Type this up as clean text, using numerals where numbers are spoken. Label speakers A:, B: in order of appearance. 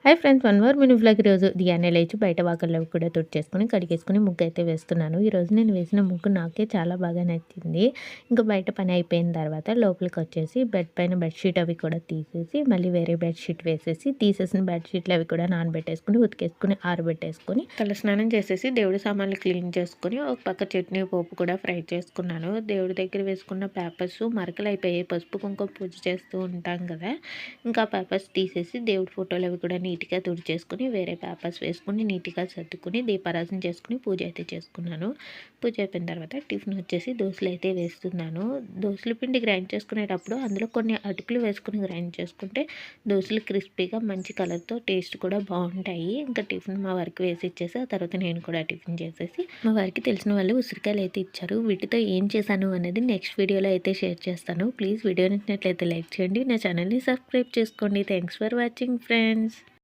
A: Hi friends, one more mini vlog. ఈరోజు ఉదయాన్నే లేచి బయట వాకల్లో కూడా తుడిచేసుకొని కడిగేసుకొని ముగ్గు అయితే వేస్తున్నాను. ఈరోజు నేను వేసిన ముగ్గు నాకే చాలా బాగా నచ్చింది. ఇంకా బయట పని అయిపోయిన తర్వాత లోపలికి వచ్చేసి బెడ్ పైన బెడ్షీట్ అవి కూడా తీసేసి మళ్ళీ వేరే బెడ్షీట్ వేసేసి తీసేసిన బెడ్షీట్లు అవి కూడా నానబెట్టేసుకుని ఉతికేసుకుని ఆరబెట్టేసుకొని తలస్నానం చేసేసి దేవుడి సామాన్లు క్లీన్ చేసుకుని ఒక పక్క చట్నీ పోపు కూడా ఫ్రై చేసుకున్నాను. దేవుడి దగ్గర వేసుకున్న పేపర్స్ మరకలు అయిపోయాయి. పసుపు కుంకుమ పూజ చేస్తూ ఉంటాం కదా, ఇంకా పేపర్స్ తీసేసి దేవుడి ఫోటోలు అవి కూడా నీట్గా తుడిచేసుకుని వేరే పేపర్స్ వేసుకుని నీట్గా సర్దుకుని దీపారాధన చేసుకుని పూజ అయితే చేసుకున్నాను. పూజ అయిపోయిన తర్వాత టిఫిన్ వచ్చేసి దోశలు అయితే వేస్తున్నాను. దోశల పిండి గ్రైండ్ చేసుకునేటప్పుడు అందులో కొన్ని అటుకులు వేసుకుని గ్రైండ్ చేసుకుంటే దోశలు క్రిస్పీగా మంచి కలర్తో టేస్ట్ కూడా బాగుంటాయి. ఇంకా టిఫిన్ మా వారికి వేసి ఇచ్చేసి ఆ తర్వాత నేను కూడా టిఫిన్ చేసేసి మా వారికి తెలిసిన వాళ్ళు ఉసిరికాయలు అయితే ఇచ్చారు. వీటితో ఏం చేశాను అనేది నెక్స్ట్ వీడియోలో అయితే షేర్ చేస్తాను. ప్లీజ్ వీడియో నచ్చినట్లయితే లైక్ చేయండి, నా ఛానల్ని సబ్స్క్రైబ్ చేసుకోండి. Thanks for watching friends.